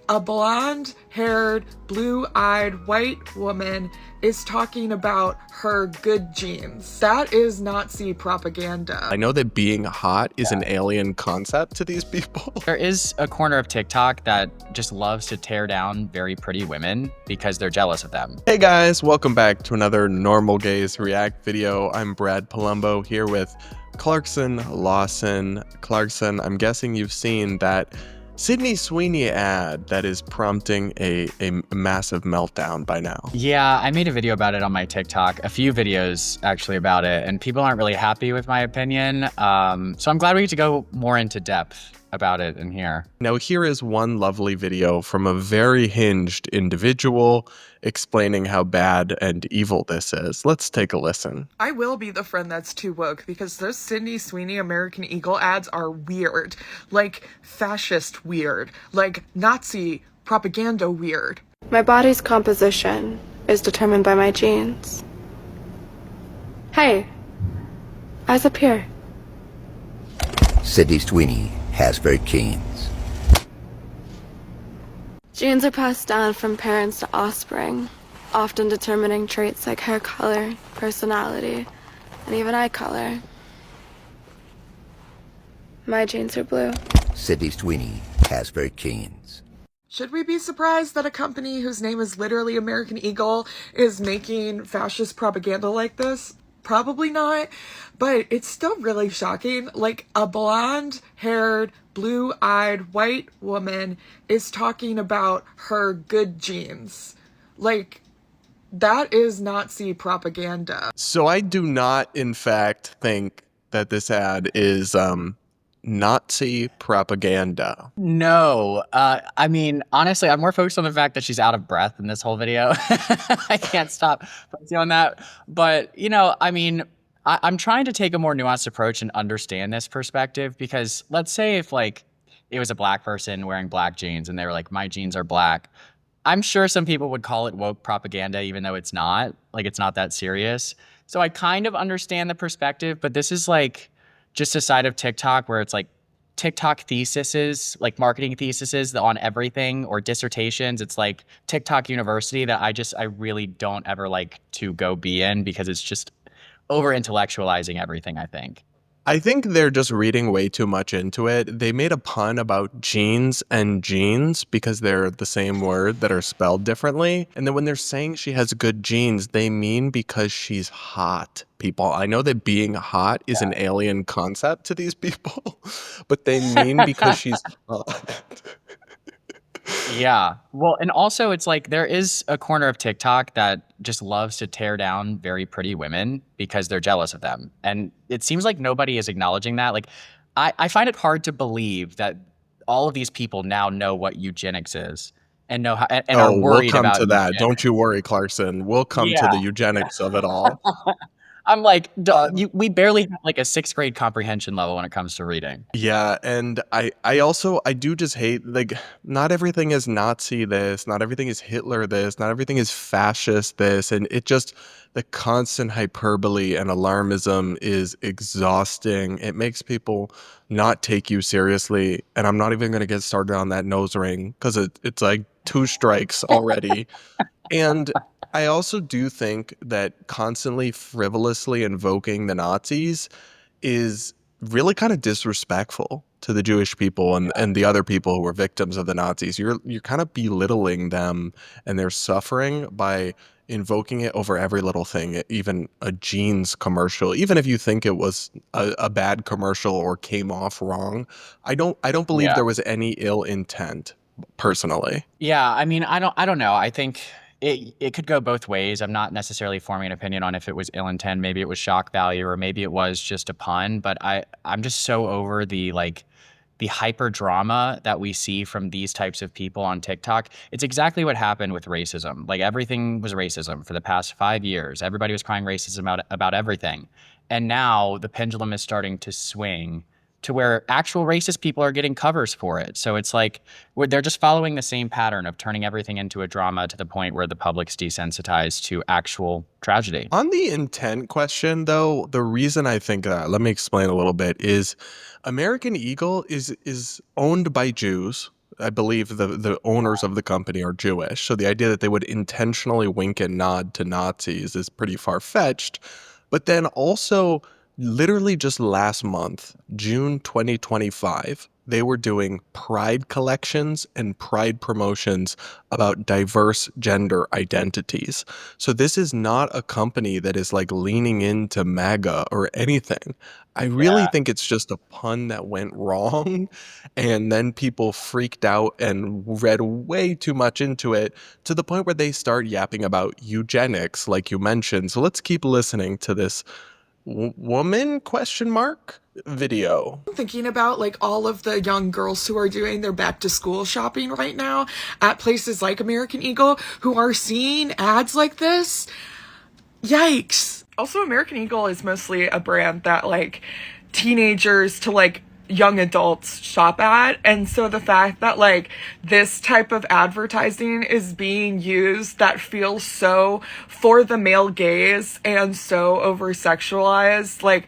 a blonde-haired, blue-eyed white woman is talking about her good genes. That is Nazi propaganda. I know that being hot is an alien concept to these people. There is a corner of TikTok that just loves to tear down very pretty women because they're jealous of them. Hey guys, welcome back to another Normal Gays React video. I'm Brad Polumbo here with Clarkson, Lawson. Clarkson, I'm guessing you've seen that Sydney Sweeney ad that is prompting a massive meltdown by now. Yeah, I made a video about it on my TikTok, a few videos actually about it, and people aren't really happy with my opinion. So I'm glad we get to go more into depth about it in here. Now here is one lovely video from a very hinged individual explaining how bad and evil this is. Let's take a listen. I will be the friend that's too woke because those Sydney Sweeney American Eagle ads are weird. Like fascist weird. Like Nazi propaganda weird. My body's composition is determined by my genes. Hey, eyes up here. Sydney Sweeney has very genes. Genes are passed down from parents to offspring, often determining traits like hair color, personality, and even eye color. My genes are blue. Sydney Sweeney has very genes. Should we be surprised that a company whose name is literally American Eagle is making fascist propaganda like this? Probably not, but it's still really shocking. Like a blonde-haired, blue-eyed white woman is talking about her good genes. Like, that is Nazi propaganda. So I do not, in fact, think that this ad is Nazi propaganda. No, I mean, honestly, I'm more focused on the fact that she's out of breath in this whole video. I can't stop focusing on that. But, you know, I mean, I'm trying to take a more nuanced approach and understand this perspective because let's say if like it was a black person wearing black jeans and they were like, my jeans are black. I'm sure some people would call it woke propaganda, even though it's not. Like, it's not that serious. So I kind of understand the perspective, but this is like just a side of TikTok where it's like TikTok theses, like marketing theses on everything or dissertations. It's like TikTok University that I really don't ever like to go be in because it's just over intellectualizing everything, I think. I think they're just reading way too much into it. They made a pun about jeans and jeans because they're the same word that are spelled differently. And then when they're saying she has good genes, they mean because she's hot, people. I know that being hot is an alien concept to these people, but they mean because she's hot. Yeah. Well, and also it's like there is a corner of TikTok that just loves to tear down very pretty women because they're jealous of them. And it seems like nobody is acknowledging that. Like, I find it hard to believe that all of these people now know what eugenics is and know how, and are worried we'll come about to that. eugenics. Don't you worry, Clarkson. We'll come to the eugenics of it all. I'm like, duh, we barely have like a 6th grade comprehension level when it comes to reading. Yeah, and I do just hate, like, not everything is Nazi this, not everything is Hitler this, not everything is fascist this, and it just, the constant hyperbole and alarmism is exhausting. It makes people not take you seriously, and I'm not even going to get started on that nose ring, because it's like 2 strikes already. And I also do think that constantly frivolously invoking the Nazis is really kind of disrespectful to the Jewish people and the other people who were victims of the Nazis. You're kind of belittling them and their suffering by invoking it over every little thing, even a jeans commercial, even if you think it was a bad commercial or came off wrong. I don't believe there was any ill intent, personally. Yeah, I mean, I don't know. I think it could go both ways. I'm not necessarily forming an opinion on if it was ill intent. Maybe it was shock value, or maybe it was just a pun. But I'm just so over the hyper drama that we see from these types of people on TikTok. It's exactly what happened with racism. Like, everything was racism for the past 5 years. Everybody was crying racism about everything. And now the pendulum is starting to swing to where actual racist people are getting covers for it. So it's like they're just following the same pattern of turning everything into a drama to the point where the public's desensitized to actual tragedy. On the intent question, though, the reason I think that, let me explain a little bit, is American Eagle is owned by Jews. I believe the owners of the company are Jewish. So the idea that they would intentionally wink and nod to Nazis is pretty far-fetched. But then also, literally just last month, June 2025, they were doing pride collections and pride promotions about diverse gender identities. So this is not a company that is like leaning into MAGA or anything. I really Yeah. think it's just a pun that went wrong, and then people freaked out and read way too much into it to the point where they start yapping about eugenics, like you mentioned. So let's keep listening to this woman question mark video. I'm thinking about like all of the young girls who are doing their back to school shopping right now at places like American Eagle who are seeing ads like this. Yikes. Also, American Eagle is mostly a brand that like teenagers to like young adults shop at, and so the fact that like this type of advertising is being used that feels so for the male gaze and so over sexualized, like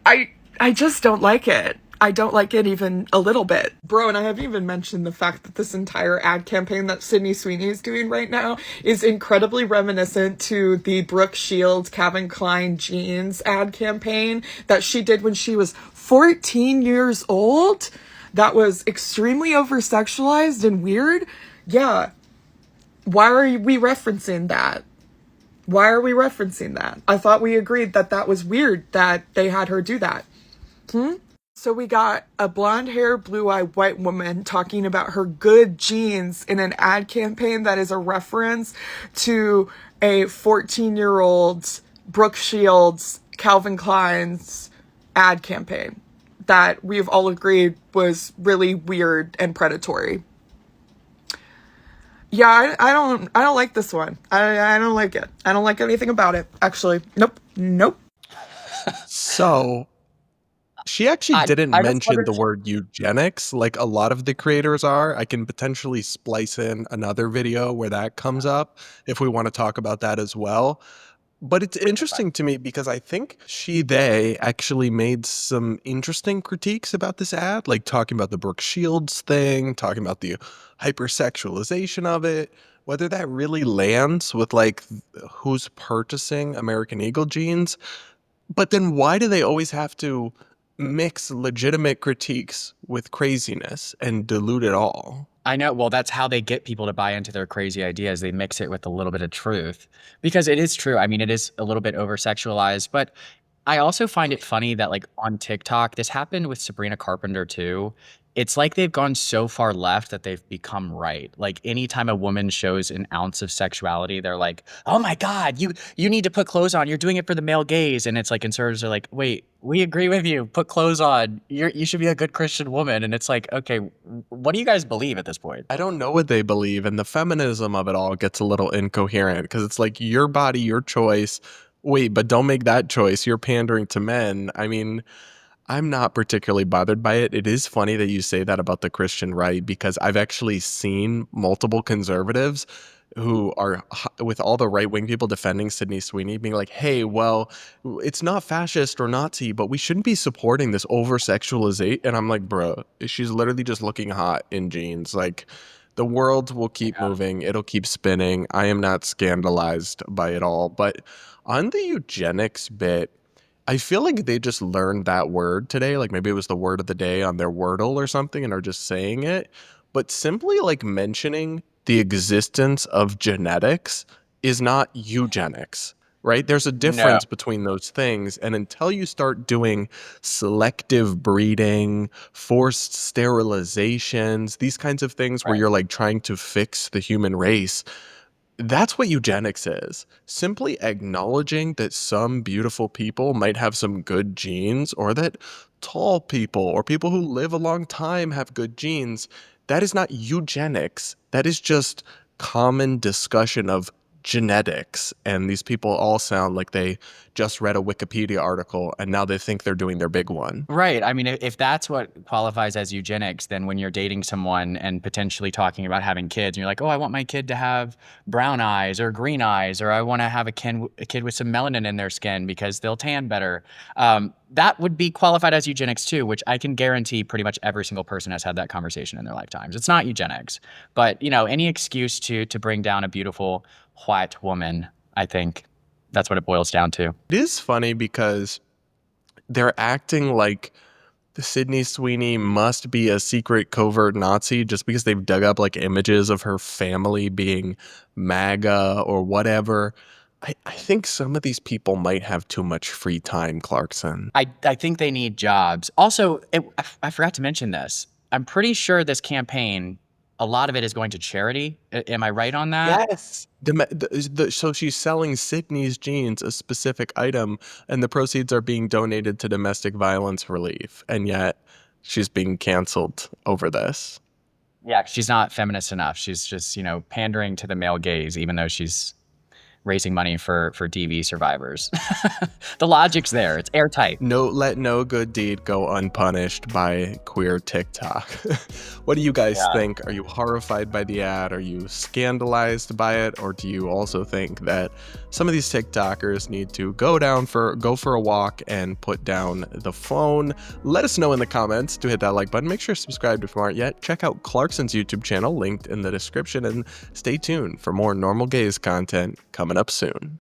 I just don't like it. I don't like it even a little bit. Bro, and I haven't even mentioned the fact that this entire ad campaign that Sydney Sweeney is doing right now is incredibly reminiscent to the Brooke Shields Calvin Klein jeans ad campaign that she did when she was 14 years old. That was extremely over-sexualized and weird. Yeah. Why are we referencing that? Why are we referencing that? I thought we agreed that that was weird that they had her do that. So we got a blonde hair, blue-eyed white woman talking about her good jeans in an ad campaign that is a reference to a 14-year-old Brooke Shields Calvin Klein's ad campaign that we've all agreed was really weird and predatory. Yeah, I don't like this one. I don't like it. I don't like anything about it, actually. Nope. So she actually didn't I just mention wondered. the word eugenics like a lot of the creators are. I can potentially splice in another video where that comes up if we want to talk about that as well. But it's interesting to me because I think they actually made some interesting critiques about this ad, like talking about the Brooke Shields thing, talking about the hypersexualization of it, whether that really lands with like who's purchasing American Eagle jeans. But then why do they always have to mix legitimate critiques with craziness and dilute it all? I know. Well, that's how they get people to buy into their crazy ideas. They mix it with a little bit of truth because it is true. I mean, it is a little bit over sexualized, but I also find it funny that like on TikTok, this happened with Sabrina Carpenter too. It's like they've gone so far left that they've become right. Like anytime a woman shows an ounce of sexuality, they're like, "Oh my God, you need to put clothes on. You're doing it for the male gaze." And it's like conservatives are like, "Wait, we agree with you. Put clothes on. You should be a good Christian woman." And it's like, okay, what do you guys believe at this point? I don't know what they believe, and the feminism of it all gets a little incoherent because it's like your body, your choice. Wait, but don't make that choice. You're pandering to men. I mean, I'm not particularly bothered by it. It is funny that you say that about the Christian right because I've actually seen multiple conservatives who are with all the right-wing people defending Sydney Sweeney being like, "Hey, well, it's not fascist or Nazi, but we shouldn't be supporting this over-sexualization." And I'm like, "Bro, she's literally just looking hot in jeans. Like the world will keep moving. It'll keep spinning. I am not scandalized by it all." But on the eugenics bit, I feel like they just learned that word today. Like maybe it was the word of the day on their Wordle or something and are just saying it. But simply like mentioning the existence of genetics is not eugenics, right? There's a No. difference between those things. And until you start doing selective breeding, forced sterilizations, these kinds of things where Right. you're like trying to fix the human race, that's what eugenics is. Simply acknowledging that some beautiful people might have some good genes, or that tall people or people who live a long time have good genes. That is not eugenics. That is just common discussion of genetics, and these people all sound like they just read a Wikipedia article and now they think they're doing their big one. Right. I mean, if that's what qualifies as eugenics, then when you're dating someone and potentially talking about having kids, and you're like, oh, I want my kid to have brown eyes or green eyes, or I want to have a kid with some melanin in their skin because they'll tan better. That would be qualified as eugenics too, which I can guarantee pretty much every single person has had that conversation in their lifetimes. It's not eugenics, but any excuse to bring down a beautiful white woman, I think that's what it boils down to. It is funny because they're acting like the Sydney Sweeney must be a secret covert Nazi just because they've dug up like images of her family being MAGA or whatever. I think some of these people might have too much free time, Clarkson. I think they need jobs. Also, I forgot to mention this. I'm pretty sure this campaign, a lot of it is going to charity. Am I right on that? Yes. So she's selling Sydney's jeans, a specific item, and the proceeds are being donated to domestic violence relief. And yet she's being canceled over this. Yeah, she's not feminist enough. She's just, pandering to the male gaze, even though she's raising money for DV survivors. The logic's there. It's airtight. Let no good deed go unpunished by queer TikTok. What do you guys think? Are you horrified by the ad? Are you scandalized by it? Or do you also think that some of these TikTokers need to go for a walk and put down the phone? Let us know in the comments. Do hit that like button. Make sure to subscribe if you aren't yet. Check out Clarkson's YouTube channel linked in the description, and stay tuned for more Normal Gays content coming up soon.